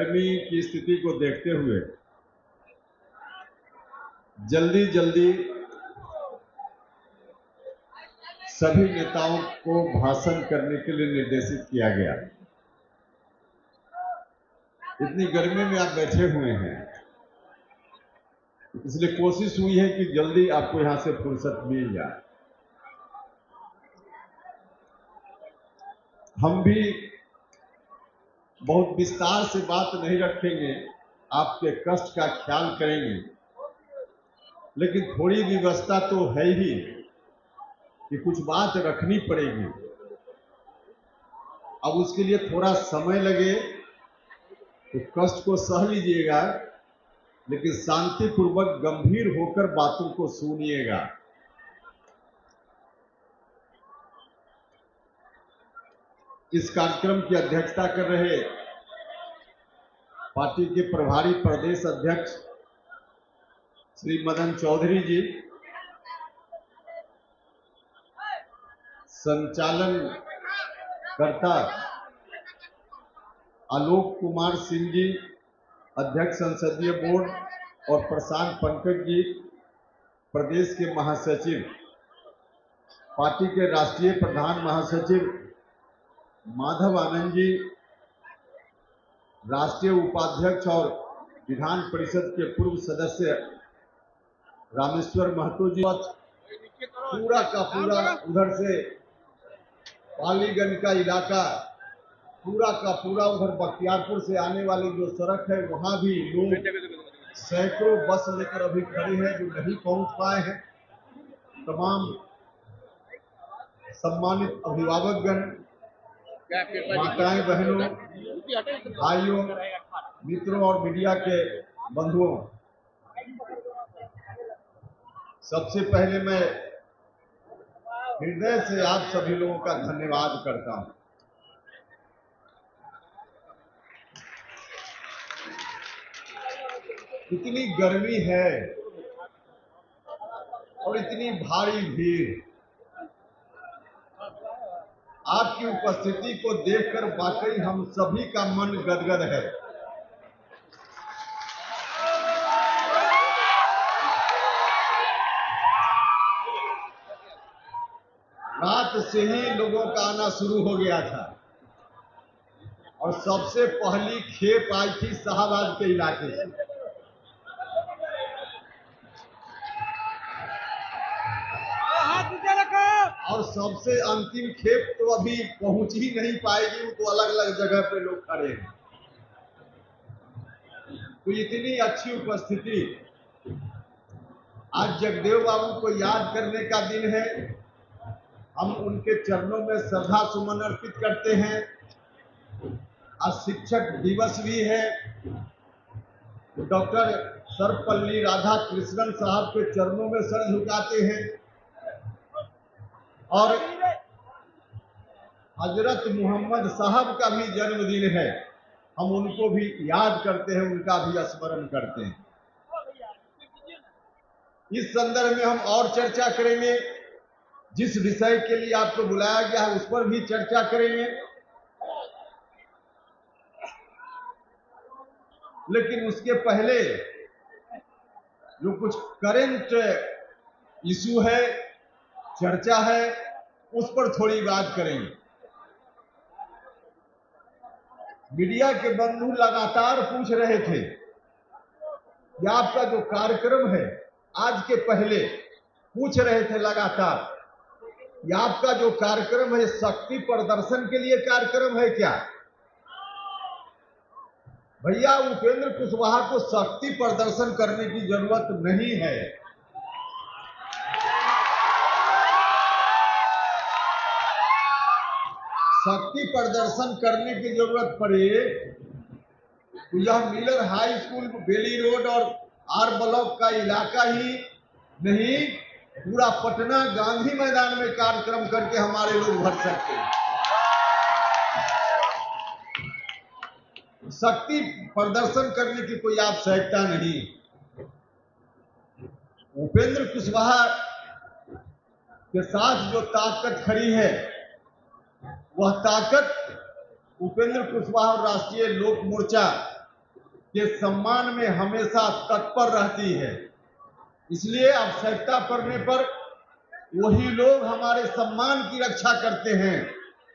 गर्मी की स्थिति को देखते हुए जल्दी जल्दी सभी नेताओं को भाषण करने के लिए निर्देशित किया गया। इतनी गर्मी में आप बैठे हुए हैं, इसलिए कोशिश हुई है कि जल्दी आपको यहां से फुर्सत मिल जाए। हम भी बहुत विस्तार से बात नहीं रखेंगे, आपके कष्ट का ख्याल करेंगे, लेकिन थोड़ी व्यवस्था तो है ही कि कुछ बात रखनी पड़ेगी। अब उसके लिए थोड़ा समय लगे तो कष्ट को सह लीजिएगा, लेकिन शांतिपूर्वक गंभीर होकर बातों को सुनिएगा। इस कार्यक्रम की अध्यक्षता कर रहे पार्टी के प्रभारी प्रदेश अध्यक्ष श्री मदन चौधरी जी, संचालन कर्ता आलोक कुमार सिंह जी, अध्यक्ष संसदीय बोर्ड, और प्रशांत पंकज जी, प्रदेश के महासचिव, पार्टी के राष्ट्रीय प्रधान महासचिव माधव आनंद जी, राष्ट्रीय उपाध्यक्ष और विधान परिषद के पूर्व सदस्य रामेश्वर महतो जी, पूरा का पूरा उधर से पालीगंज का इलाका, पूरा का पूरा उधर बख्तियारपुर से आने वाली जो सड़क है वहां भी लोग सैकड़ों बस लेकर अभी खड़े हैं जो नहीं पहुंच पाए हैं। तमाम सम्मानित अभिभावकगण, माताएं, बहनों, भाइयों, मित्रों और मीडिया के बंधुओं, सबसे पहले मैं हृदय से आप सभी लोगों का धन्यवाद करता हूं। इतनी गर्मी है और इतनी भारी भीड़, आपकी उपस्थिति को देखकर वाकई हम सभी का मन गदगद है। रात से ही लोगों का आना शुरू हो गया था और सबसे पहली खेप आई थी शाहबाद के इलाके से। और सबसे अंतिम खेप तो अभी पहुंच ही नहीं पाएगी, वो तो अलग अलग जगह पे लोग खड़े हैं। तो इतनी अच्छी उपस्थिति, आज जगदेव बाबू को याद करने का दिन है। हम उनके चरणों में श्रद्धा सुमन अर्पित करते हैं। आज शिक्षक दिवस भी है। डॉक्टर सर्वपल्ली राधाकृष्णन साहब के चरणों में सर झुकाते हैं और हजरत मोहम्मद साहब का भी जन्मदिन है, हम उनको भी याद करते हैं, उनका भी स्मरण करते हैं। इस संदर्भ में हम और चर्चा करेंगे, जिस विषय के लिए आपको बुलाया गया है उस पर भी चर्चा करेंगे, लेकिन उसके पहले जो कुछ करंट इशू है, चर्चा है, उस पर थोड़ी बात करेंगे। मीडिया के बंधु लगातार पूछ रहे थे कि आपका जो कार्यक्रम है, आज के पहले पूछ रहे थे लगातार कि आपका जो कार्यक्रम है शक्ति प्रदर्शन के लिए कार्यक्रम है क्या? भैया, उपेंद्र कुशवाहा को शक्ति प्रदर्शन करने की जरूरत नहीं है। शक्ति प्रदर्शन करने की जरूरत पड़े तो यह मिलर हाई स्कूल, बेली रोड और आर ब्लॉक का इलाका ही नहीं, पूरा पटना गांधी मैदान में कार्यक्रम करके हमारे लोग भर सकते हैं। शक्ति प्रदर्शन करने की कोई आवश्यकता नहीं। उपेंद्र कुशवाहा के साथ जो ताकत खड़ी है, वह ताकत उपेंद्र कुशवाहा और राष्ट्रीय लोक मोर्चा के सम्मान में हमेशा तत्पर रहती है। इसलिए आवश्यकता पड़ने पर वही लोग हमारे सम्मान की रक्षा करते हैं,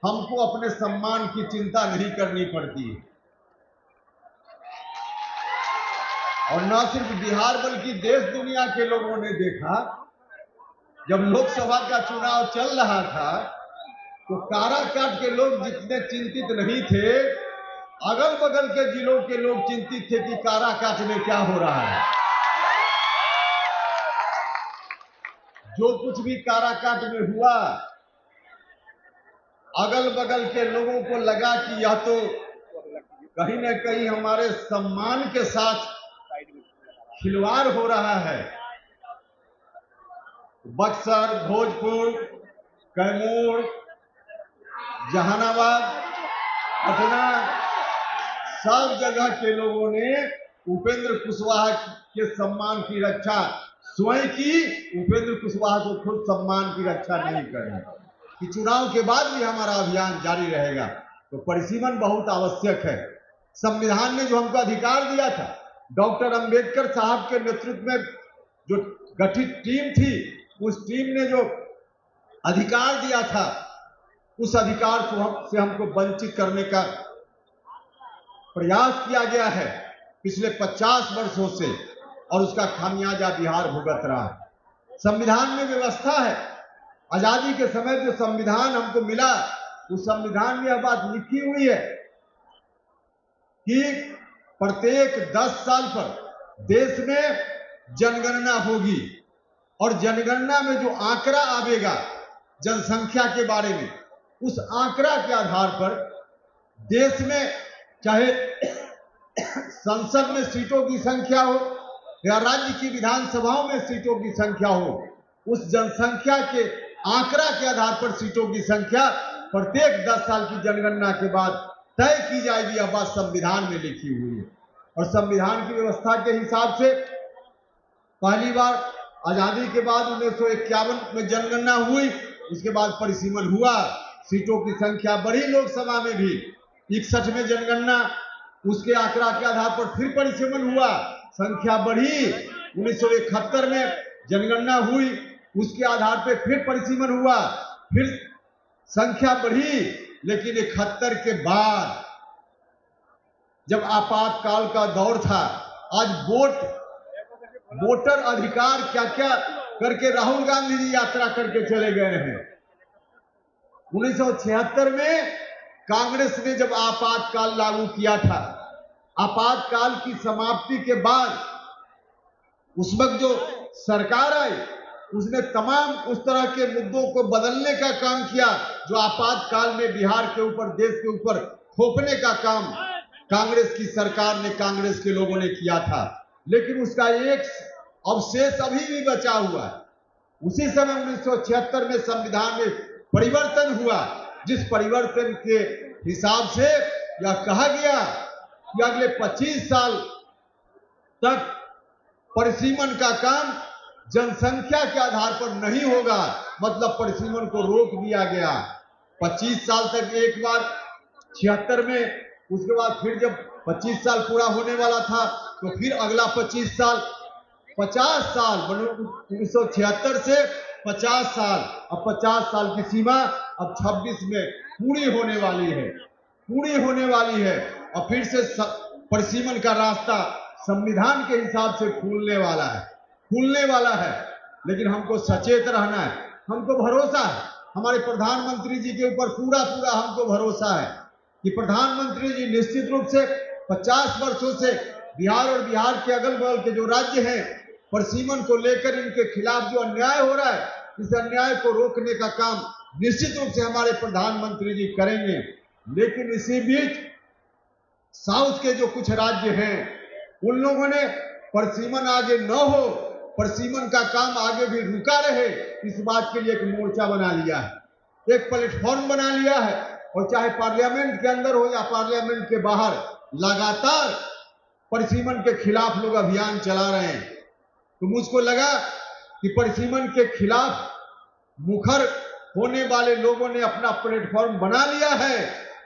हमको अपने सम्मान की चिंता नहीं करनी पड़ती। और न सिर्फ बिहार बल्कि देश दुनिया के लोगों ने देखा, जब लोकसभा का चुनाव चल रहा था तो काराकाट के लोग जितने चिंतित नहीं थे, अगल बगल के जिलों के लोग चिंतित थे कि काराकाट में क्या हो रहा है। जो कुछ भी काराकाट में हुआ, अगल बगल के लोगों को लगा कि यह तो कहीं न कहीं हमारे सम्मान के साथ खिलवाड़ हो रहा है। बक्सर, भोजपुर, कैमूर, जहानाबाद, पटना, सब जगह के लोगों ने उपेंद्र कुशवाहा के सम्मान की रक्षा स्वयं की। उपेंद्र कुशवाहा को खुद सम्मान की रक्षा नहीं करनी। कि चुनाव के बाद भी हमारा अभियान जारी रहेगा, तो परिसीमन बहुत आवश्यक है। संविधान ने जो हमको अधिकार दिया था, डॉक्टर अंबेडकर साहब के नेतृत्व में जो गठित टीम थी, उस टीम ने जो अधिकार दिया था, उस अधिकार से हमको वंचित करने का प्रयास किया गया है पिछले 50 वर्षों से, और उसका खामियाजा बिहार भुगत रहा है। संविधान में व्यवस्था है, आजादी के समय जो संविधान हमको मिला, उस संविधान में यह बात लिखी हुई है कि प्रत्येक 10 साल पर देश में जनगणना होगी, और जनगणना में जो आंकड़ा आवेगा जनसंख्या के बारे में, उस आंकड़ा के आधार पर देश में चाहे संसद में सीटों की संख्या हो या राज्य की विधानसभाओं में सीटों की संख्या हो, उस जनसंख्या के आंकड़ा के आधार पर सीटों की संख्या प्रत्येक 10 साल की जनगणना के बाद तय की जाएगी। यह बात संविधान में लिखी हुई है। और संविधान की व्यवस्था के हिसाब से पहली बार आजादी के बाद 1951 में जनगणना हुई, उसके बाद परिसीमन हुआ, सीटों की संख्या बढ़ी। लोकसभा में भी 61 में जनगणना, उसके आंकड़ा के आधार पर फिर परिसीमन हुआ, संख्या बढ़ी। 1971 में जनगणना हुई, उसके आधार पर फिर परिसीमन हुआ, फिर संख्या बढ़ी। लेकिन 71 के बाद जब आपातकाल का दौर था, आज वोटर अधिकार क्या क्या करके राहुल गांधी जी यात्रा करके चले गए हैं। 1976 में कांग्रेस ने जब आपातकाल लागू किया था, आपातकाल की समाप्ति के बाद उस वक्त जो सरकार आई, उसने तमाम उस तरह के मुद्दों को बदलने का काम किया जो आपातकाल में बिहार के ऊपर, देश के ऊपर थोपने का काम कांग्रेस की सरकार ने, कांग्रेस के लोगों ने किया था। लेकिन उसका एक अवशेष अभी भी बचा हुआ है। उसी समय 1976 में संविधान में परिवर्तन हुआ, जिस परिवर्तन के हिसाब से यह कहा गया कि अगले 25 साल तक परिसीमन का काम जनसंख्या के आधार पर नहीं होगा। मतलब परिसीमन को रोक दिया गया 25 साल तक एक बार 76 में, उसके बाद फिर जब 25 साल पूरा होने वाला था तो फिर अगला 25 साल, 50 साल, 1976 से 50 साल। अब 50 साल की सीमा अब 26 में पूरी होने वाली है, और फिर से परिसीमन का रास्ता संविधान के हिसाब से खुलने वाला है। लेकिन हमको सचेत रहना है, हमको भरोसा है, हमारे प्रधानमंत्री जी के ऊपर पूरा हमको भरोसा है कि प्रधानमंत्री जी निश्चित रूप से 50 वर्षों से बिहार और बिहार के अगल बगल के जो राज्य हैं, परिसीमन को लेकर इनके खिलाफ जो अन्याय हो रहा है, इस अन्याय को रोकने का काम निश्चित रूप से हमारे प्रधानमंत्री जी करेंगे। लेकिन इसी बीच साउथ के जो कुछ राज्य हैं, उन लोगों ने परिसीमन आगे न हो, परिसीमन का काम आगे भी रुका रहे, इस बात के लिए एक मोर्चा बना लिया है, एक प्लेटफॉर्म बना लिया है। और चाहे पार्लियामेंट के अंदर हो या पार्लियामेंट के बाहर, लगातार परिसीमन के खिलाफ लोग अभियान चला रहे हैं। तो मुझको लगा कि परिसीमन के खिलाफ मुखर होने वाले लोगों ने अपना प्लेटफॉर्म बना लिया है।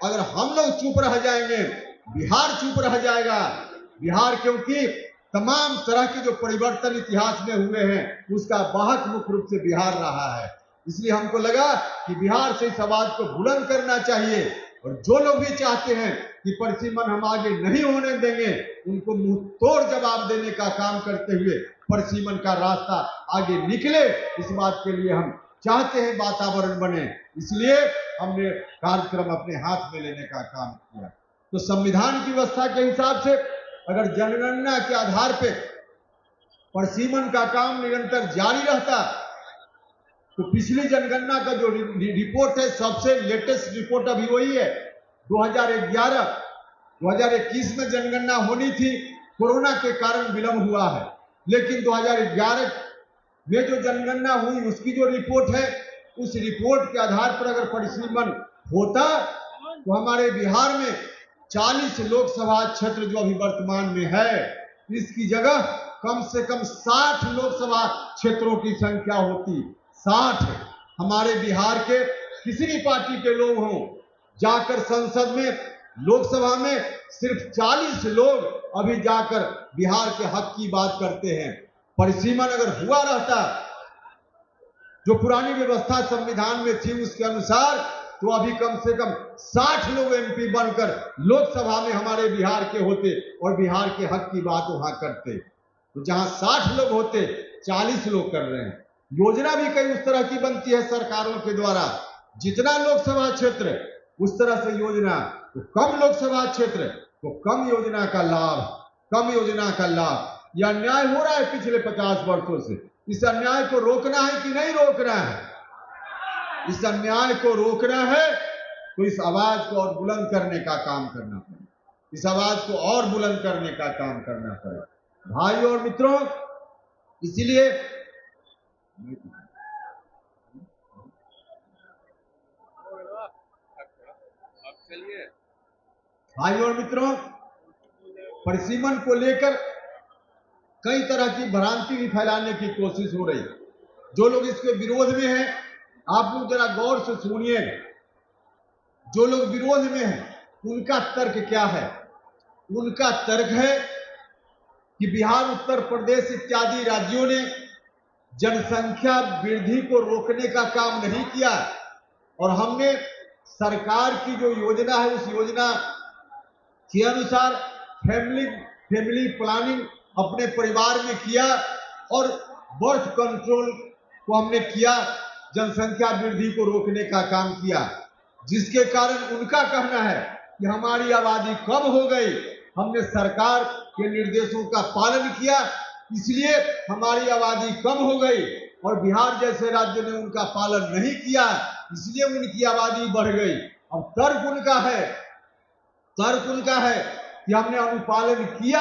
अगर हम लोग चुप रह जाएंगे, बिहार चुप रह जाएगा, बिहार क्योंकि तमाम तरह के जो परिवर्तन इतिहास में हुए हैं उसका वाहक मुख्य रूप से बिहार रहा है। इसलिए हमको लगा कि बिहार से इस आवाज को बुलंद करना चाहिए और जो लोग भी चाहते हैं कि परिसीमन हम आगे नहीं होने देंगे उनको मुंह तोड़ जवाब देने का काम करते हुए परिसीमन का रास्ता आगे निकले, इस बात के लिए हम चाहते हैं वातावरण बने। इसलिए हमने कार्यक्रम अपने हाथ में लेने का काम किया। तो संविधान की व्यवस्था के हिसाब से अगर जनगणना के आधार पे परिसीमन का काम निरंतर जारी रहता तो पिछली जनगणना का जो रिपोर्ट है, सबसे लेटेस्ट रिपोर्ट अभी वही है। 2021 में जनगणना होनी थी, कोरोना के कारण विलंब हुआ है, लेकिन 2011 में जो जनगणना हुई उसकी जो रिपोर्ट है, उस रिपोर्ट के आधार पर अगर परिसीमन होता तो हमारे बिहार में 40 लोकसभा क्षेत्र जो अभी वर्तमान में है, इसकी जगह कम से कम 60 लोकसभा क्षेत्रों की संख्या होती। 60 हमारे बिहार के किसी भी पार्टी के लोग हों, जाकर संसद में, लोकसभा में सिर्फ 40 लोग अभी जाकर बिहार के हक की बात करते हैं। परिसीमन अगर हुआ रहता, जो पुरानी व्यवस्था संविधान में थी उसके अनुसार, तो अभी कम से कम 60 लोग एमपी बनकर लोकसभा में हमारे बिहार के होते और बिहार के हक की बात वहां करते। तो जहां 60 लोग होते, 40 लोग कर रहे हैं। योजना भी कई उस तरह की बनती है सरकारों के द्वारा, जितना लोकसभा क्षेत्र उस तरह से योजना, तो कम लोकसभा क्षेत्र तो कम योजना का लाभ, कम योजना का लाभ। यह अन्याय हो रहा है पिछले 50 वर्षों से। इस अन्याय को रोकना है कि नहीं रोकना है? इस अन्याय को रोकना है तो इस आवाज को और बुलंद करने का काम करना पड़ेगा, इस आवाज को और बुलंद करने का काम करना पड़ेगा भाइयों और मित्रों। इसीलिए भाइयों और मित्रों, परिसीमन को लेकर कई तरह की भ्रांति भी फैलाने की कोशिश हो रही। जो लोग इसके विरोध में हैं, आप लोग जरा गौर से सुनिएगा। जो लोग विरोध में हैं उनका तर्क क्या है? उनका तर्क है कि बिहार, उत्तर प्रदेश इत्यादि राज्यों ने जनसंख्या वृद्धि को रोकने का काम नहीं किया और हमने सरकार की जो योजना है उस योजना के अनुसार फैमिली प्लानिंग अपने परिवार में किया और बर्थ कंट्रोल को हमने किया, जनसंख्या वृद्धि को रोकने का काम किया, जिसके कारण उनका कहना है कि हमारी आबादी कम हो गई। हमने सरकार के निर्देशों का पालन किया, इसलिए हमारी आबादी कम हो गई और बिहार जैसे राज्य ने उनका पालन नहीं किया, इसलिए उनकी आबादी बढ़ गई। अब तर्क उनका है कि हमने अनुपालन किया,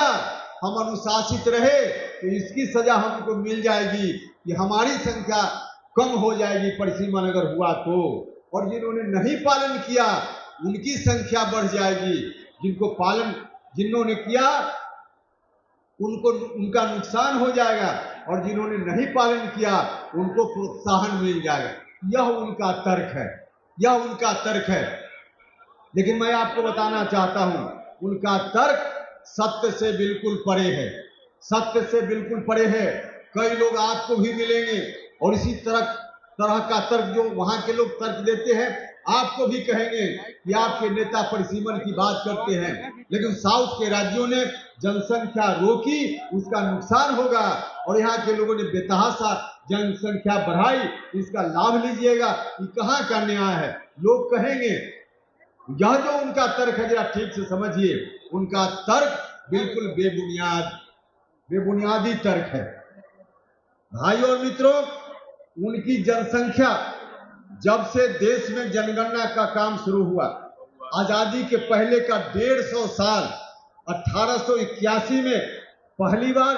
हम अनुशासित रहे तो इसकी सजा हमको मिल जाएगी कि हमारी संख्या कम हो जाएगी परिसीमन अगर हुआ तो, और जिन्होंने नहीं पालन किया उनकी संख्या बढ़ जाएगी। जिन्होंने किया उनका नुकसान हो जाएगा और जिन्होंने नहीं पालन किया उनको प्रोत्साहन मिल जाएगा। यह उनका तर्क है। लेकिन मैं आपको बताना चाहता हूं, उनका तर्क सत्य से बिल्कुल परे है। कई लोग आपको भी मिलेंगे और इसी तरह का तर्क जो वहां के लोग तर्क देते हैं, आपको भी कहेंगे कि आपके नेता परिसीमन की बात करते हैं, लेकिन साउथ के राज्यों ने जनसंख्या रोकी, उसका नुकसान होगा और यहाँ के लोगों ने बेतहाशा जनसंख्या बढ़ाई, इसका लाभ लीजिएगा। ये कहाँ का न्याय है? लोग कहेंगे। यह जो उनका तर्क है, जरा ठीक से समझिए, उनका तर्क बिल्कुल बेबुनियादी तर्क है। भाइयों और मित्रों, उनकी जनसंख्या, जब से देश में जनगणना का काम शुरू हुआ, आजादी के पहले का 150 साल, 1881 में पहली बार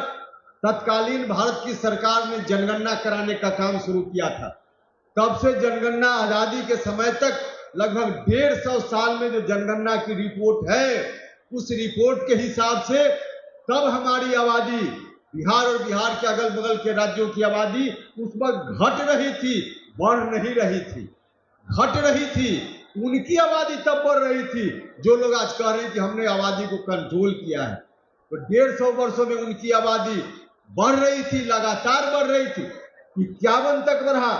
तत्कालीन भारत की सरकार ने जनगणना कराने का काम शुरू किया था। तब से जनगणना आजादी के समय तक लगभग 150 साल में जो जनगणना की रिपोर्ट है, उस रिपोर्ट के हिसाब से तब हमारी आबादी, बिहार और बिहार के अगल बगल के राज्यों की आबादी उस वक्त घट रही थी, बढ़ नहीं रही थी, घट रही थी। उनकी आबादी तब बढ़ रही थी। जो लोग आज कह रहे हैं कि हमने आबादी को कंट्रोल किया है, तो 150 वर्षों में उनकी आबादी बढ़ रही थी, लगातार बढ़ रही थी। 51 तक बढ़ा,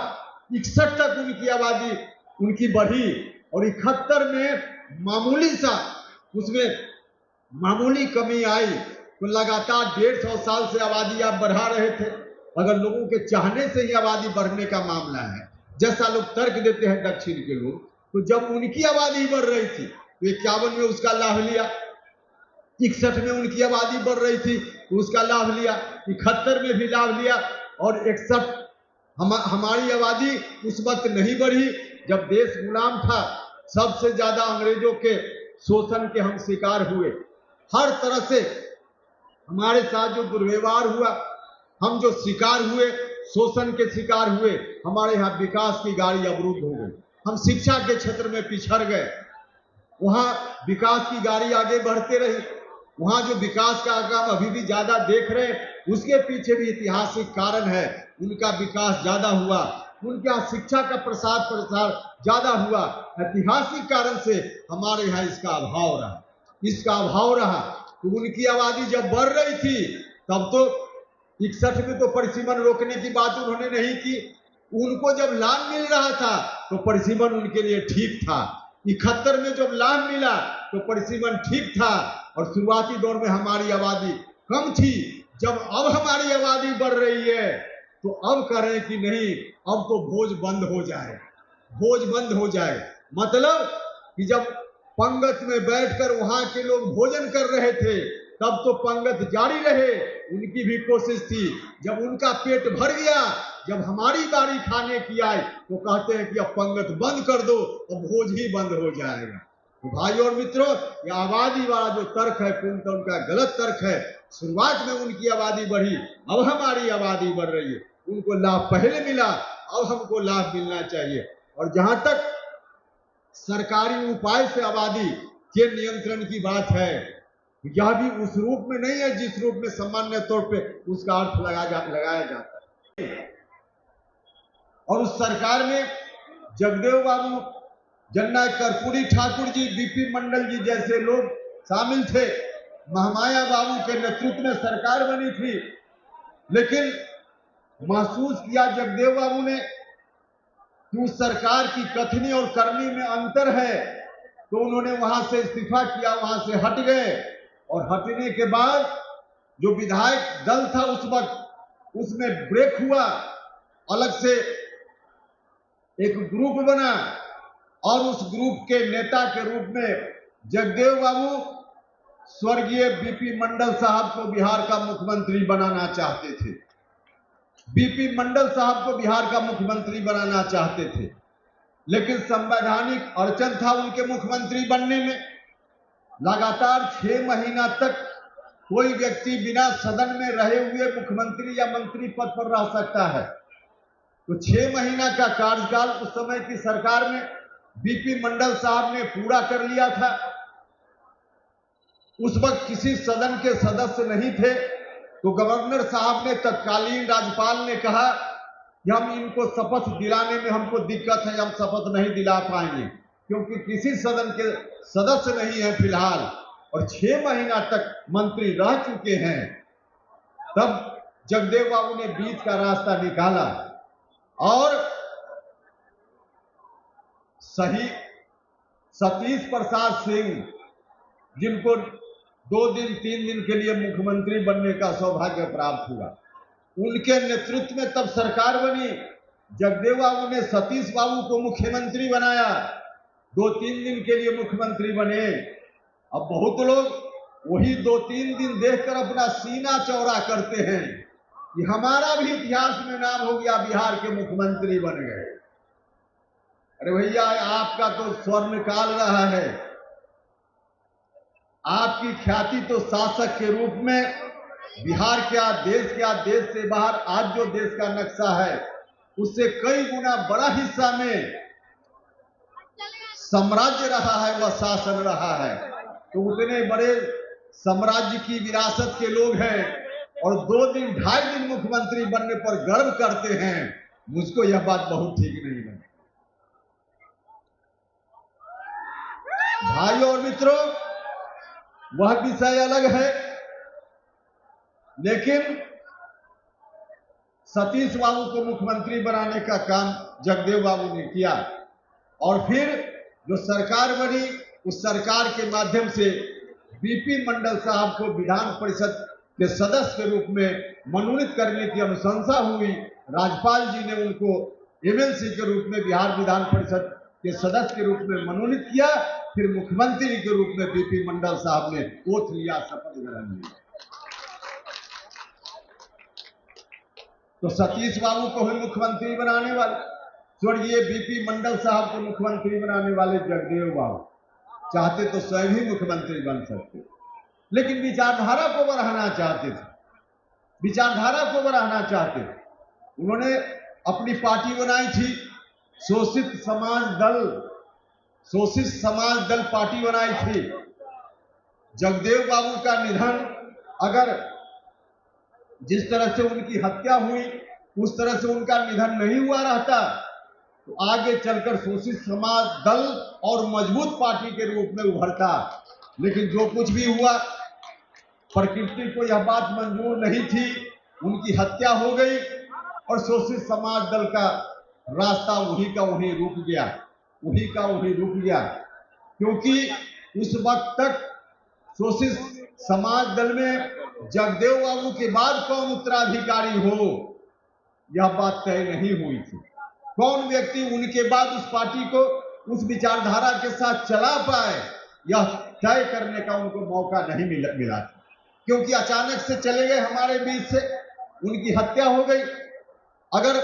61 तक उनकी आबादी उनकी बढ़ी, और 71 में मामूली सा उसमें मामूली कमी आई। तो लगातार 150 साल से आबादी आप बढ़ा रहे थे। अगर लोगों के चाहने से ही आबादी बढ़ने का मामला है, जैसा लोग तर्क देते हैं दक्षिण के लोग, तो जब उनकी आबादी बढ़ रही थी तो 51 में उसका लाभ लिया, 61 में उनकी आबादी बढ़ रही थी तो उसका लाभ लिया, 71 में भी लाभ लिया, और 61 हमारी आबादी उस वक्त नहीं बढ़ी जब देश गुलाम था। सबसे ज्यादा अंग्रेजों के शोषण के हम शिकार हुए, हर तरह से हमारे साथ जो दुर्व्यवहार हुआ, हम जो शिकार हुए, शोषण के शिकार हुए, हमारे यहाँ विकास की गाड़ी अवरुद्ध हो गई। हम शिक्षा के क्षेत्र में पिछड़ गए, वहां विकास की गाड़ी आगे बढ़ते रही। वहां जो विकास का काम अभी भी ज्यादा देख रहे हैं, उसके पीछे भी ऐतिहासिक कारण है। उनका विकास ज्यादा हुआ, उनके यहाँ शिक्षा का प्रसार ज्यादा हुआ, ऐतिहासिक कारण से हमारे यहाँ इसका अभाव रहा। तो उनकी आबादी जब बढ़ रही थी तब तो 61 में तो परिसीमन रोकने की बात उन्होंने नहीं की। उनको जब लाभ मिल रहा था तो परिसीमन उनके लिए ठीक था। 71 में जब लाभ मिला तो परिसीमन ठीक था, और शुरुआती दौर में हमारी आबादी कम थी। जब अब हमारी आबादी बढ़ रही है तो अब कह रहे हैं कि नहीं, अब तो भोज बंद हो जाए। मतलब कि जब पंगत में बैठकर वहां के लोग भोजन कर रहे थे तब तो पंगत जारी रहे, उनकी भी कोशिश थी। जब उनका पेट भर गया, जब हमारी बारी खाने की आई तो कहते हैं कि अब पंगत बंद कर दो, अब भोज ही बंद हो जाएगा। तो भाई और मित्रों, ये आबादी वाला जो तर्क है पूर्णतः उनका गलत तर्क है। शुरुआत में उनकी आबादी बढ़ी, अब हमारी आबादी बढ़ रही है। उनको लाभ पहले मिला, अब हमको लाभ मिलना चाहिए। और जहां तक सरकारी उपाय से आबादी के नियंत्रण की बात है, यह भी उस रूप में नहीं है जिस रूप में सामान्य तौर पे उसका अर्थ लगाया जाता है। और उस सरकार में जगदेव बाबू, जननायक कर्पूरी ठाकुर जी, बीपी मंडल जी जैसे लोग शामिल थे। महामाया बाबू के नेतृत्व में सरकार बनी थी, लेकिन महसूस किया जगदेव बाबू ने कि उस सरकार की कथनी और करनी में अंतर है, तो उन्होंने वहां से इस्तीफा किया, वहां से हट गए। और हटने के बाद जो विधायक दल था उस वक्त, उसमें ब्रेक हुआ, अलग से एक ग्रुप बना, और उस ग्रुप के नेता के रूप में जगदेव बाबू स्वर्गीय बीपी मंडल साहब को बिहार का मुख्यमंत्री बनाना चाहते थे। बीपी मंडल साहब को बिहार का मुख्यमंत्री बनाना चाहते थे, लेकिन संवैधानिक अड़चन था उनके मुख्यमंत्री बनने में। लगातार 6 महीना तक कोई व्यक्ति बिना सदन में रहे हुए मुख्यमंत्री या मंत्री पद पर रह सकता है। तो 6 महीना का कार्यकाल उस समय की सरकार में बीपी मंडल साहब ने पूरा कर लिया था। उस वक्त किसी सदन के सदस्य नहीं थे, तो गवर्नर साहब ने, तत्कालीन राज्यपाल ने कहा कि हम इनको शपथ दिलाने में हमको दिक्कत है, हम शपथ नहीं दिला पाएंगे क्योंकि किसी सदन के सदस्य नहीं है फिलहाल, और 6 महीना तक मंत्री रह चुके हैं। तब जगदेव बाबू ने बीच का रास्ता निकाला और सही सतीश प्रसाद सिंह, जिनको 2 दिन 3 दिन के लिए मुख्यमंत्री बनने का सौभाग्य प्राप्त हुआ, उनके नेतृत्व में तब सरकार बनी। जगदेव बाबू ने सतीश बाबू को मुख्यमंत्री बनाया, 2-3 दिन के लिए मुख्यमंत्री बने। अब बहुत लोग वही 2-3 दिन देखकर अपना सीना चौड़ा करते हैं कि हमारा भी इतिहास में नाम हो गया, बिहार के मुख्यमंत्री बन गए। अरे भैया, आपका तो स्वर्ण काल रहा है, आपकी ख्याति तो शासक के रूप में बिहार क्या, देश से बाहर आज जो देश का नक्शा है उससे कई गुना बड़ा हिस्सा में साम्राज्य रहा है, वह शासन रहा है। तो उतने बड़े साम्राज्य की विरासत के लोग हैं और 2 दिन 2.5 दिन मुख्यमंत्री बनने पर गर्व करते हैं। मुझको यह बात बहुत ठीक नहीं लगी। भाइयों और मित्रों, वह विषय अलग है लेकिन सतीश बाबू को मुख्यमंत्री बनाने का काम जगदेव बाबू ने किया और फिर जो सरकार बनी उस सरकार के माध्यम से बीपी मंडल साहब को विधान परिषद के सदस्य के रूप में मनोनीत करने की अनुशंसा हुई। राज्यपाल जी ने उनको एमएलसी के रूप में बिहार विधान परिषद के सदस्य के रूप में मनोनीत किया। फिर मुख्यमंत्री के रूप में बीपी मंडल साहब ने ओथ लिया, शपथ ग्रहण लिया। तो सतीश बाबू को ही मुख्यमंत्री बनाने वाले, स्वर्गीय बीपी मंडल साहब को मुख्यमंत्री बनाने वाले जगदेव बाबू चाहते तो स्वयं ही मुख्यमंत्री बन सकते, लेकिन विचारधारा को बढ़ाना चाहते थे, विचारधारा को बढ़ाना चाहते। उन्होंने अपनी पार्टी बनाई थी शोषित समाज दल पार्टी बनाई थी। जगदेव बाबू का निधन, अगर जिस तरह से उनकी हत्या हुई उस तरह से उनका निधन नहीं हुआ रहता तो आगे चलकर शोषित समाज दल और मजबूत पार्टी के रूप में उभरता। लेकिन जो कुछ भी हुआ, प्रकृति को यह बात मंजूर नहीं थी, उनकी हत्या हो गई और शोषित समाज दल का रास्ता वहीं का वहीं रुक गया, वहीं का वहीं रुक गया। क्योंकि उस वक्त तक शोषित समाज दल में जगदेव बाबू के बाद कौन उत्तराधिकारी हो यह बात तय नहीं हुई थी। कौन व्यक्ति उनके बाद उस पार्टी को उस विचारधारा के साथ चला पाए यह तय करने का उनको मौका नहीं मिला था। क्योंकि अचानक से चले गए हमारे बीच से, उनकी हत्या हो गई। अगर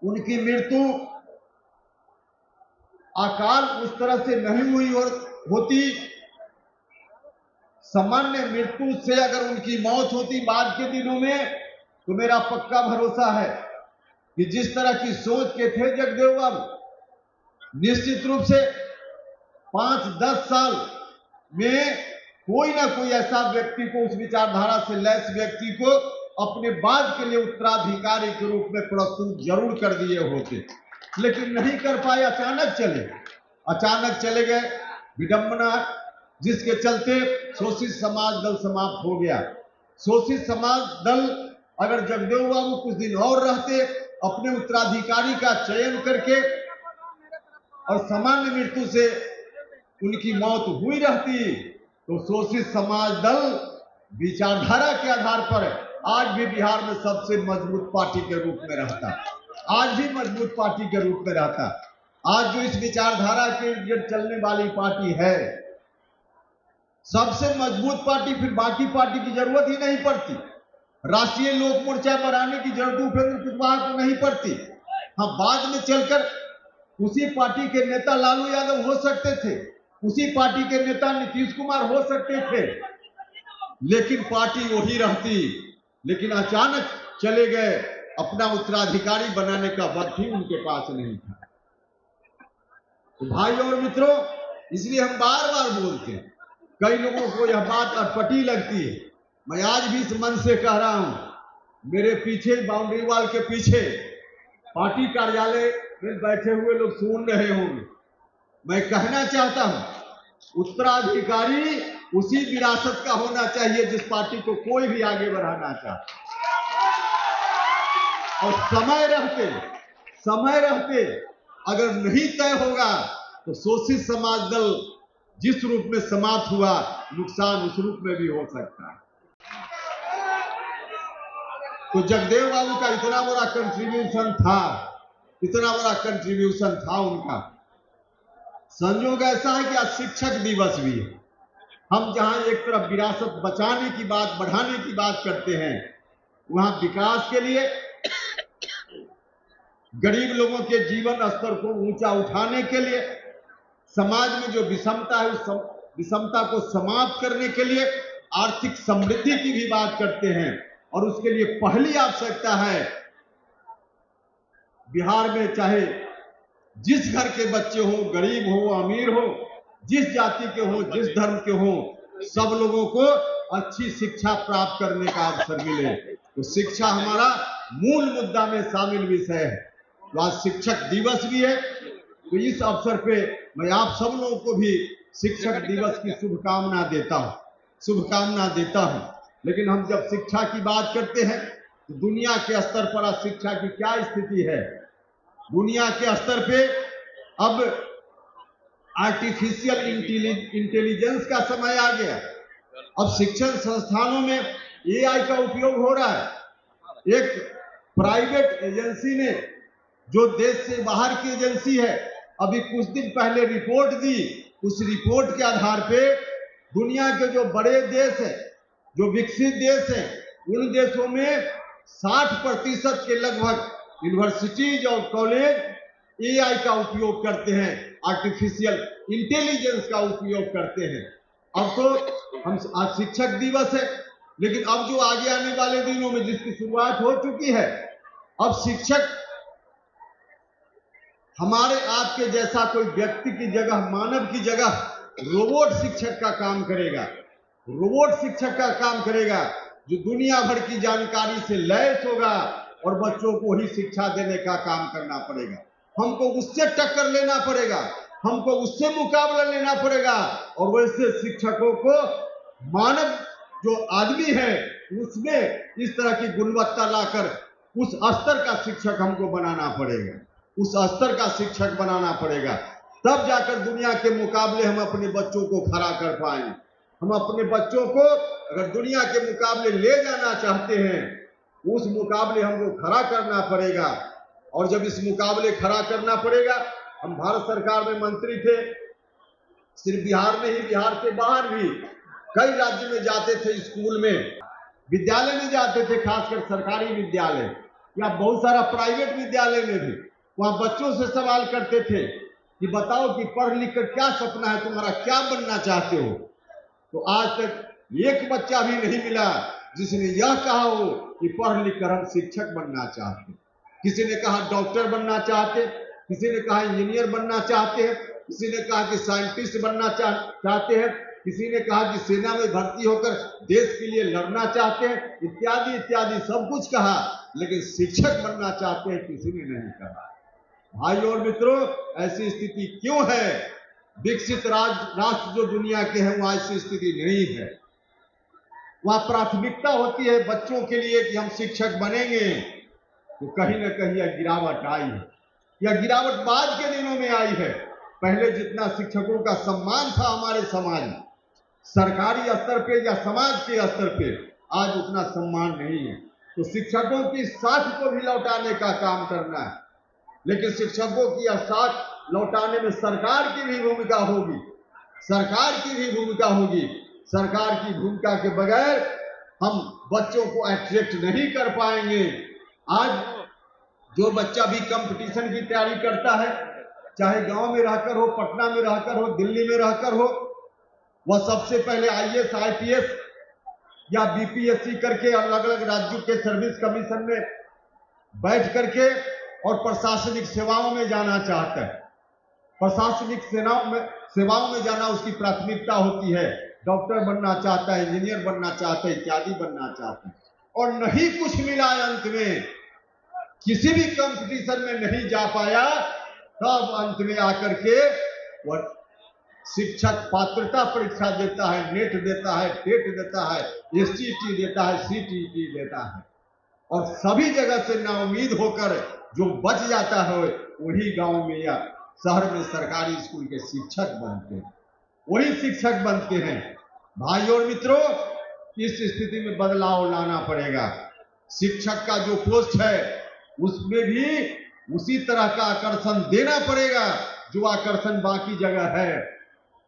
उनकी मृत्यु अकाल उस तरह से नहीं हुई होती, सामान्य मृत्यु से अगर उनकी मौत होती बाद के दिनों में, तो मेरा पक्का भरोसा है कि जिस तरह की सोच के थे जगदेव बाबू, निश्चित रूप से 5-10 साल में कोई ना कोई ऐसा व्यक्ति को, उस विचारधारा से लैस व्यक्ति को अपने बाद के लिए उत्तराधिकारी के रूप में प्रस्तुत जरूर कर दिए होते, लेकिन नहीं कर पाए। अचानक चले गए। विडंबना जिसके चलते शोषित समाज दल समाप्त हो गया। शोषित समाज दल अगर जगदेव बाबू कुछ दिन और रहते, अपने उत्तराधिकारी का चयन करके और सामान्य मृत्यु से उनकी मौत हुई रहती, तो शोषित समाज दल विचारधारा के आधार पर आज भी बिहार में सबसे मजबूत पार्टी के रूप में रहता, आज भी मजबूत पार्टी के रूप में रहता। आज जो इस विचारधारा के चलने वाली पार्टी है, सबसे मजबूत पार्टी, फिर बाकी पार्टी की जरूरत ही नहीं पड़ती। राष्ट्रीय लोक मोर्चा बनाने की जरूरत उपेंद्र कुशवाहा को नहीं पड़ती। हाँ, बाद में चलकर उसी पार्टी के नेता लालू यादव हो सकते थे, उसी पार्टी के नेता नीतीश कुमार हो सकते थे, लेकिन पार्टी वही रहती। लेकिन अचानक चले गए, अपना उत्तराधिकारी बनाने का वक्त ही उनके पास नहीं था। तो भाई और मित्रों, इसलिए हम बार बार बोलते हैं, कई लोगों को यह बात अटपटी लगती है। मैं आज भी इस मन से कह रहा हूं, मेरे पीछे बाउंड्री वॉल के पीछे पार्टी कार्यालय में बैठे हुए लोग सुन रहे होंगे। मैं कहना चाहता हूं, उत्तराधिकारी उसी विरासत का होना चाहिए जिस पार्टी को कोई भी आगे बढ़ाना चाहता। और समय रहते अगर नहीं तय होगा तो शोषित समाज दल जिस रूप में समाप्त हुआ, नुकसान उस रूप में भी हो सकता है। तो जगदेव बाबू का इतना बड़ा कंट्रीब्यूशन था उनका। संयोग ऐसा है कि आज शिक्षक दिवस भी है। हम जहां एक तरफ विरासत बचाने की बात, बढ़ाने की बात करते हैं, वहां विकास के लिए, गरीब लोगों के जीवन स्तर को ऊंचा उठाने के लिए, समाज में जो विषमता है उस विषमता को समाप्त करने के लिए, आर्थिक समृद्धि की भी बात करते हैं। और उसके लिए पहली आवश्यकता है, बिहार में चाहे जिस घर के बच्चे हो, गरीब हो, अमीर हो, जिस जाति के हो, जिस धर्म के हो, सब लोगों को अच्छी शिक्षा प्राप्त करने का अवसर मिले। तो शिक्षा हमारा मूल मुद्दा में शामिल विषय है। तो आज शिक्षक दिवस भी है, तो इस अवसर पे मैं आप सब लोगों को भी शिक्षक दिवस की शुभकामना देता हूं। लेकिन हम जब शिक्षा की बात करते हैं तो दुनिया के स्तर पर आज शिक्षा की क्या स्थिति है। दुनिया के स्तर पे अब आर्टिफिशियल इंटेलिजेंस का समय आ गया। अब शिक्षण संस्थानों में एआई का उपयोग हो रहा है। एक प्राइवेट एजेंसी ने, जो देश से बाहर की एजेंसी है, अभी कुछ दिन पहले रिपोर्ट दी। उस रिपोर्ट के आधार पे दुनिया के जो बड़े देश हैं, जो विकसित देश हैं, उन देशों में 60% के लगभग यूनिवर्सिटीज और कॉलेज एआई का उपयोग करते हैं, आर्टिफिशियल इंटेलिजेंस का उपयोग करते हैं। अब तो हम आज शिक्षक दिवस है, लेकिन अब जो आगे आने वाले दिनों में जिसकी शुरुआत हो चुकी है, अब शिक्षक हमारे आपके जैसा कोई व्यक्ति की जगह, मानव की जगह रोबोट शिक्षक का काम करेगा। रोबोट शिक्षक का काम करेगा जो दुनिया भर की जानकारी से लैस होगा और बच्चों को ही शिक्षा देने का काम करना पड़ेगा। हमको उससे टक्कर लेना पड़ेगा, हमको उससे मुकाबला लेना पड़ेगा। और वैसे शिक्षकों को, मानव जो आदमी है, उसमें इस तरह की गुणवत्ता लाकर उस स्तर का शिक्षक हमको बनाना पड़ेगा, उस स्तर का शिक्षक बनाना पड़ेगा। तब जाकर दुनिया के मुकाबले हम अपने बच्चों को खड़ा कर पाएंगे। हम अपने बच्चों को अगर दुनिया के मुकाबले ले जाना चाहते हैं, उस मुकाबले हमको खड़ा करना पड़ेगा। और जब इस मुकाबले खड़ा करना पड़ेगा, हम भारत सरकार में मंत्री थे, सिर्फ बिहार में ही, बिहार से बाहर भी कई राज्य में जाते थे, स्कूल में, विद्यालय में जाते थे, खासकर सरकारी विद्यालय या बहुत सारा प्राइवेट विद्यालय में भी। वहां बच्चों से सवाल करते थे कि बताओ कि पढ़ लिख कर क्या सपना है तुम्हारा, क्या बनना चाहते हो। तो आज तक एक बच्चा भी नहीं मिला जिसने यह कहा हो कि पढ़ लिख कर हम शिक्षक बनना चाहते। किसी ने कहा डॉक्टर बनना चाहते, किसी ने कहा इंजीनियर बनना चाहते हैं, किसी ने कहा कि साइंटिस्ट बनना चाहते हैं, किसी ने कहा कि सेना में भर्ती होकर देश के लिए लड़ना चाहते हैं, इत्यादि इत्यादि सब कुछ कहा, लेकिन शिक्षक बनना चाहते हैं किसी ने नहीं कहा। भाई और मित्रों, ऐसी स्थिति क्यों है? विकसित राष्ट्र जो दुनिया के हैं वहां ऐसी स्थिति नहीं है। वहां प्राथमिकता होती है बच्चों के लिए कि हम शिक्षक बनेंगे। तो कहीं ना कहीं यह गिरावट आई है, यह गिरावट बाद के दिनों में आई है। पहले जितना शिक्षकों का सम्मान था हमारे समाज में, सरकारी स्तर पे या समाज के स्तर पे, आज उतना सम्मान नहीं है। तो शिक्षकों की साख को भी लौटाने का काम करना है, लेकिन शिक्षकों की साख लौटाने में सरकार की भी भूमिका होगी, सरकार की भी भूमिका होगी। सरकार की भूमिका के बगैर हम बच्चों को अट्रैक्ट नहीं कर पाएंगे। आज जो बच्चा भी कंपटीशन की तैयारी करता है, चाहे गांव में रहकर हो, पटना में रहकर हो, दिल्ली में रहकर हो, वह सबसे पहले आईएएस, आईपीएस या बीपीएससी करके अलग अलग राज्यों के सर्विस कमीशन में बैठ करके और प्रशासनिक सेवाओं में जाना चाहता है। प्रशासनिक सेवाओं में जाना उसकी प्राथमिकता होती है। डॉक्टर बनना चाहता है, इंजीनियर बनना चाहता है, इत्यादि बनना चाहता है, और नहीं कुछ मिला, अंत में किसी भी कंपटीशन में नहीं जा पाया, तब अंत में आकर के वह शिक्षक पात्रता परीक्षा देता है, नेट देता है, टेट देता है, एसटीटी देता है, सीटीटी देता है, और सभी जगह से नाउम्मीद होकर जो बच जाता है वही गांव में या शहर में सरकारी स्कूल के शिक्षक बनते हैं, वही शिक्षक बनते हैं। भाई और मित्रों, इस स्थिति में बदलाव लाना पड़ेगा। शिक्षक का जो पोस्ट है उसमें भी उसी तरह का आकर्षण देना पड़ेगा जो आकर्षण बाकी जगह है।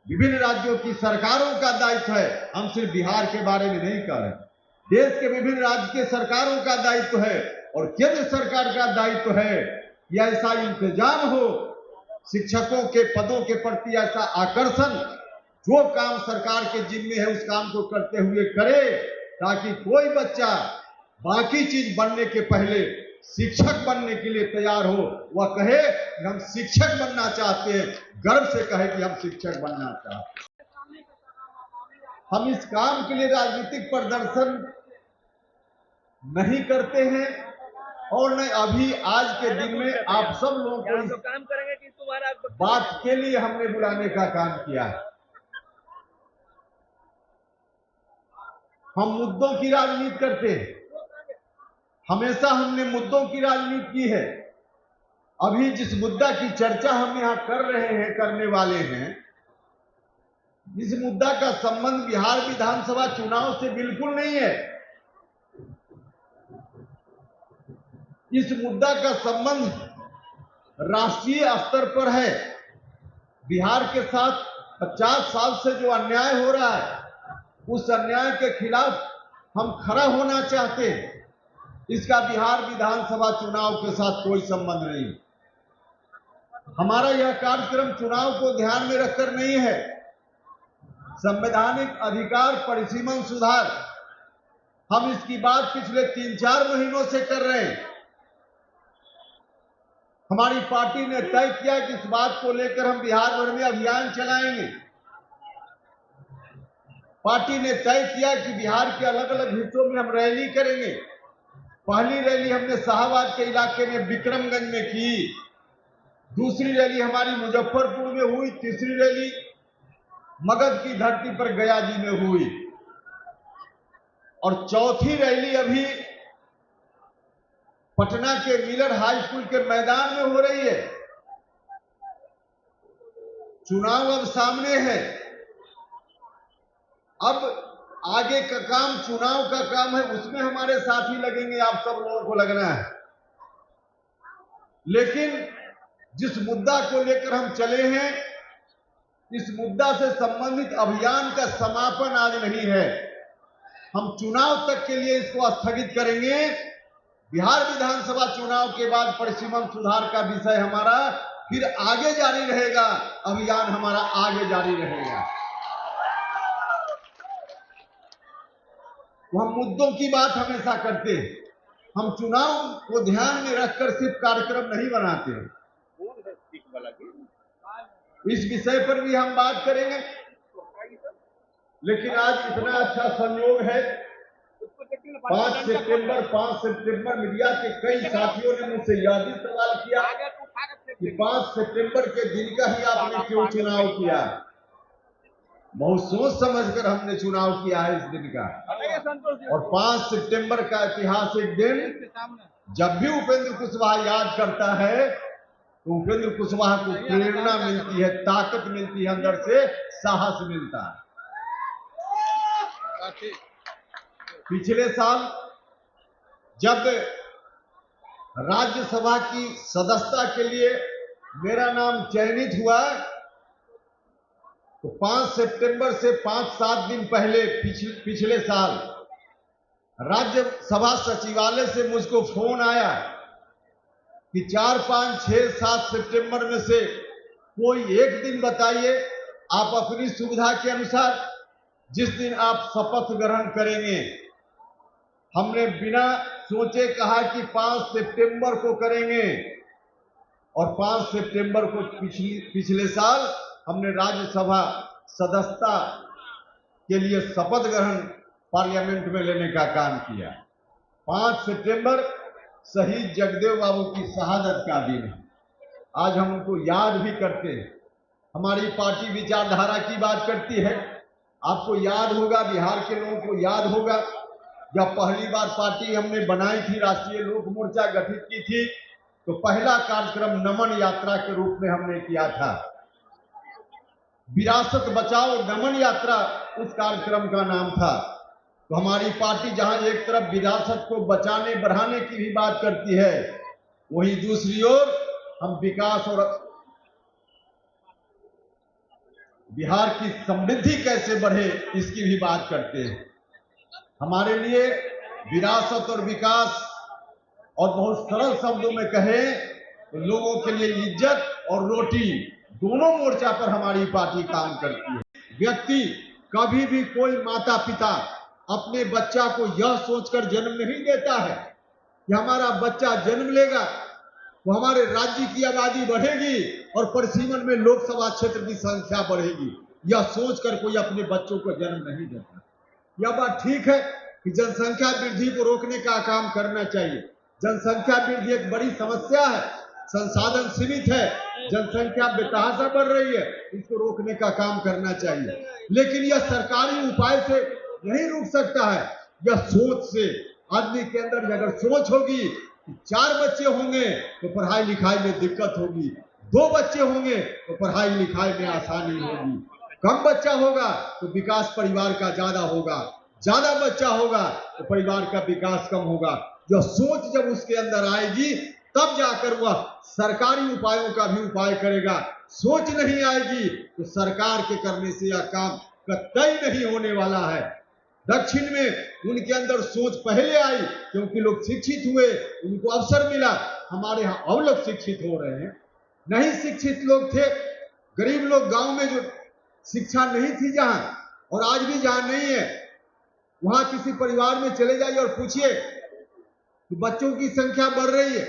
विभिन्न राज्यों की सरकारों का दायित्व है, हम सिर्फ बिहार के बारे में नहीं कह रहे, देश के विभिन्न राज्य के सरकारों का दायित्व है और केंद्र सरकार का दायित्व है कि ऐसा इंतजाम हो, शिक्षकों के पदों के प्रति ऐसा आकर्षण, जो काम सरकार के जिम्मे है उस काम को करते हुए करे, ताकि कोई बच्चा बाकी चीज बनने के पहले शिक्षक बनने के लिए तैयार हो, वह कहे कि हम शिक्षक बनना चाहते हैं, गर्व से कहे कि हम शिक्षक बनना चाहते हैं। हम इस काम के लिए राजनीतिक प्रदर्शन नहीं करते हैं और नहीं अभी आज के दिन में आप सब लोगों को इस काम करेंगे कि तुम्हारा बात के लिए हमने बुलाने का काम किया है। हम मुद्दों की राजनीति करते हैं, हमेशा हमने मुद्दों की राजनीति की है। अभी जिस मुद्दा की चर्चा हम यहां कर रहे हैं, करने वाले हैं, इस मुद्दा का संबंध बिहार विधानसभा चुनाव से बिल्कुल नहीं है। इस मुद्दा का संबंध राष्ट्रीय स्तर पर है। बिहार के साथ 50 साल से जो अन्याय हो रहा है, उस अन्याय के खिलाफ हम खड़ा होना चाहते हैं। इसका बिहार विधानसभा चुनाव के साथ कोई संबंध नहीं। हमारा यह कार्यक्रम चुनाव को ध्यान में रखकर नहीं है। संवैधानिक अधिकार परिसीमन सुधार, हम इसकी बात पिछले 3-4 महीनों से कर रहे हैं। हमारी पार्टी ने तय किया कि इस बात को लेकर हम बिहार भर में अभियान चलाएंगे। पार्टी ने तय किया कि बिहार के अलग अलग हिस्सों में हम रैली करेंगे। पहली रैली हमने शाहबाद के इलाके में विक्रमगंज में की, दूसरी रैली हमारी मुजफ्फरपुर में हुई, तीसरी रैली मगध की धरती पर गया जी में हुई, और चौथी रैली अभी पटना के मिलर हाई स्कूल के मैदान में हो रही है। चुनाव अब सामने है। अब आगे का काम चुनाव का काम है, उसमें हमारे साथी लगेंगे, आप सब लोगों को लगना है। लेकिन जिस मुद्दा को लेकर हम चले हैं, इस मुद्दा से संबंधित अभियान का समापन आज नहीं है। हम चुनाव तक के लिए इसको स्थगित करेंगे। बिहार विधानसभा चुनाव के बाद परिसीमन सुधार का विषय हमारा फिर आगे जारी रहेगा, अभियान हमारा आगे जारी रहेगा। तो हम मुद्दों की बात हमेशा करते हैं, हम चुनाव को ध्यान में रखकर सिर्फ कार्यक्रम नहीं बनाते हैं। इस विषय पर भी हम बात करेंगे। लेकिन आज इतना अच्छा संयोग है, 5 सितंबर मीडिया के कई साथियों ने मुझसे यह भी सवाल किया कि 5 सितंबर के दिन का ही आपने क्यों चुनाव किया। बहुत सोच समझकर हमने चुनाव किया है इस दिन का। और 5 सितंबर का ऐतिहासिक दिन, जब भी उपेंद्र कुशवाहा याद करता है तो उपेंद्र कुशवाहा को प्रेरणा मिलती है, ताकत मिलती है, अंदर से साहस मिलता है। पिछले साल जब राज्यसभा की सदस्यता के लिए मेरा नाम चयनित हुआ, तो 5 सितंबर से 5-7 दिन पहले पिछले साल राज्यसभा सचिवालय से मुझको फोन आया कि 4, 5, 6, 7 सितंबर में से कोई एक दिन बताइए, आप अपनी सुविधा के अनुसार जिस दिन आप शपथ ग्रहण करेंगे। हमने बिना सोचे कहा कि 5 सितंबर को करेंगे, और 5 सितंबर को पिछले साल हमने राज्यसभा सदस्यता के लिए शपथ ग्रहण पार्लियामेंट में लेने का काम किया। 5 सितंबर शहीद जगदेव बाबू की शहादत का दिन है। आज हम उनको याद भी करते हैं। हमारी पार्टी विचारधारा की बात करती है। आपको याद होगा, बिहार के लोगों को याद होगा, जब पहली बार पार्टी हमने बनाई थी, राष्ट्रीय लोक मोर्चा गठित की थी, तो पहला कार्यक्रम नमन यात्रा के रूप में हमने किया था। विरासत बचाओ नमन यात्रा उस कार्यक्रम का नाम था। तो हमारी पार्टी जहां एक तरफ विरासत को बचाने बढ़ाने की भी बात करती है, वहीं दूसरी ओर हम विकास और बिहार की समृद्धि कैसे बढ़े इसकी भी बात करते हैं। हमारे लिए विरासत और विकास, और बहुत सरल शब्दों में कहें तो लोगों के लिए इज्जत और रोटी, दोनों मोर्चा पर हमारी पार्टी काम करती है। व्यक्ति कभी भी, कोई माता पिता अपने बच्चा को यह सोचकर जन्म नहीं देता है कि हमारा बच्चा जन्म लेगा तो हमारे राज्य की आबादी बढ़ेगी और परिसीमन में लोकसभा क्षेत्र की संख्या बढ़ेगी। यह सोचकर कोई अपने बच्चों को जन्म नहीं देता। यह बात ठीक है कि जनसंख्या वृद्धि को रोकने का काम करना चाहिए। जनसंख्या वृद्धि एक बड़ी समस्या है, संसाधन सीमित है, जनसंख्या बेतहाशा बढ़ रही है, इसको रोकने का काम करना चाहिए। लेकिन यह सरकारी उपाय से नहीं रुक सकता है। यह सोच से आदमी के अंदर अगर सोच होगी कि 4 बच्चे होंगे तो पढ़ाई लिखाई में दिक्कत होगी, 2 बच्चे होंगे तो पढ़ाई लिखाई में आसानी होगी, कम बच्चा होगा तो विकास परिवार का ज्यादा होगा, ज्यादा बच्चा होगा तो परिवार का विकास कम होगा। जो सोच जब उसके अंदर आएगी तब जाकर वह सरकारी उपायों का भी उपाय करेगा। सोच नहीं आएगी तो सरकार के करने से यह काम कतई नहीं होने वाला है। दक्षिण में उनके अंदर सोच पहले आई क्योंकि लोग शिक्षित हुए, उनको अवसर मिला। हमारे यहाँ और लोग शिक्षित हो रहे हैं, नहीं शिक्षित लोग थे, गरीब लोग गांव में जो शिक्षा नहीं थी जहां, और आज भी जहां नहीं है, वहां किसी परिवार में चले जाइए और पूछिए कि बच्चों की संख्या बढ़ रही है,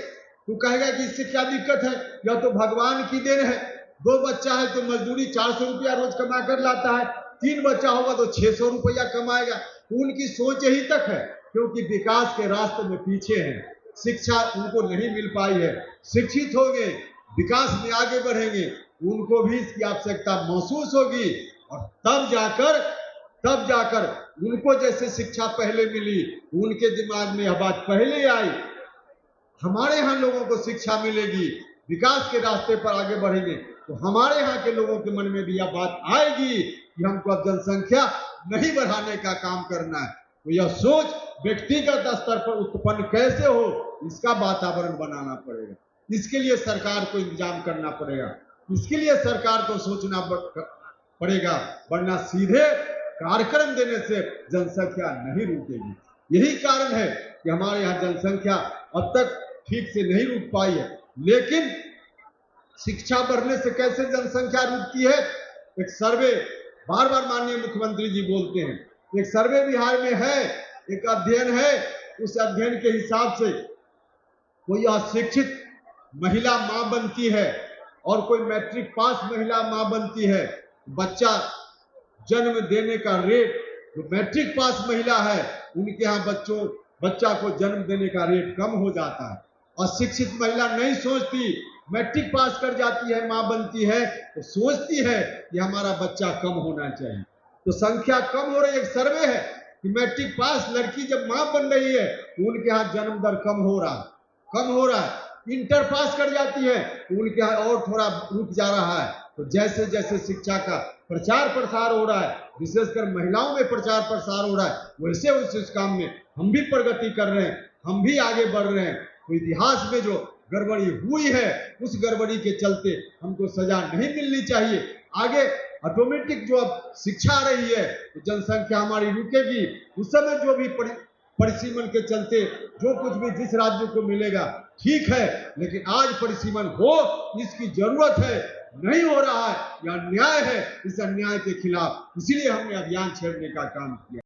तो कहेगा कि इससे क्या दिक्कत है, यह तो भगवान की देन है। 2 बच्चा है तो मजदूरी 400 रुपया रोज कमा कर लाता है, 3 बच्चा होगा तो 600 रुपया कमाएगा। तो उनकी सोच यही तक है, क्योंकि विकास के रास्ते में पीछे हैं, शिक्षा उनको नहीं मिल पाई है। शिक्षित होंगे, विकास में आगे बढ़ेंगे, उनको भी इसकी आवश्यकता महसूस होगी, और तब जाकर उनको जैसे शिक्षा पहले मिली, उनके दिमाग में यह बात पहले आई, हमारे यहाँ लोगों को शिक्षा मिलेगी, विकास के रास्ते पर आगे बढ़ेंगे, तो हमारे यहाँ के लोगों के मन में भी यह बात आएगी कि हमको अब जनसंख्या नहीं बढ़ाने का काम करना है। तो यह सोच व्यक्तिगत स्तर पर उत्पन्न कैसे हो, इसका वातावरण बनाना पड़ेगा। इसके लिए सरकार को इंतजाम करना पड़ेगा, इसके लिए सरकार को सोचना पड़ेगा, वरना सीधे कार्यक्रम देने से जनसंख्या नहीं रुकेगी। यही कारण है कि हमारे यहाँ जनसंख्या अब तक ठीक से नहीं रुक पाई है। लेकिन शिक्षा बढ़ने से कैसे जनसंख्या रुकती है? एक सर्वे बार बार माननीय मुख्यमंत्री जी बोलते हैं, एक सर्वे बिहार में है, एक अध्ययन है, उस अध्ययन के हिसाब से कोई अशिक्षित महिला मां बनती है और कोई मैट्रिक पास महिला मां बनती है, बच्चा जन्म देने का रेट, जो मैट्रिक पास महिला है उनके यहाँ बच्चा को जन्म देने का रेट कम हो जाता है। अशिक्षित महिला नहीं सोचती, मैट्रिक पास कर जाती है, मां बनती है तो सोचती है कि हमारा बच्चा कम होना चाहिए, तो संख्या कम हो रही है। एक सर्वे है कि मैट्रिक पास लड़की जब मां बन रही है तो उनके यहाँ जन्म दर कम हो रहा है। इंटर पास कर जाती है तो उनके यहाँ और थोड़ा रुक जा रहा है। तो जैसे जैसे शिक्षा का प्रचार प्रसार हो रहा है, विशेषकर महिलाओं में प्रचार प्रसार हो रहा है, वैसे उस काम में हम भी प्रगति कर रहे हैं, हम भी आगे बढ़ रहे हैं। तो इतिहास में जो गड़बड़ी हुई है, उस गड़बड़ी के चलते हमको सजा नहीं मिलनी चाहिए। आगे ऑटोमेटिक जो अब शिक्षा आ रही है तो जनसंख्या हमारी रुकेगी। उस समय जो भी परिसीमन के चलते जो कुछ भी जिस राज्य को मिलेगा ठीक है, लेकिन आज परिसीमन हो, इसकी जरूरत है, नहीं हो रहा है, यह अन्याय है। इस अन्याय के खिलाफ इसीलिए हमने अभियान छेड़ने का काम किया।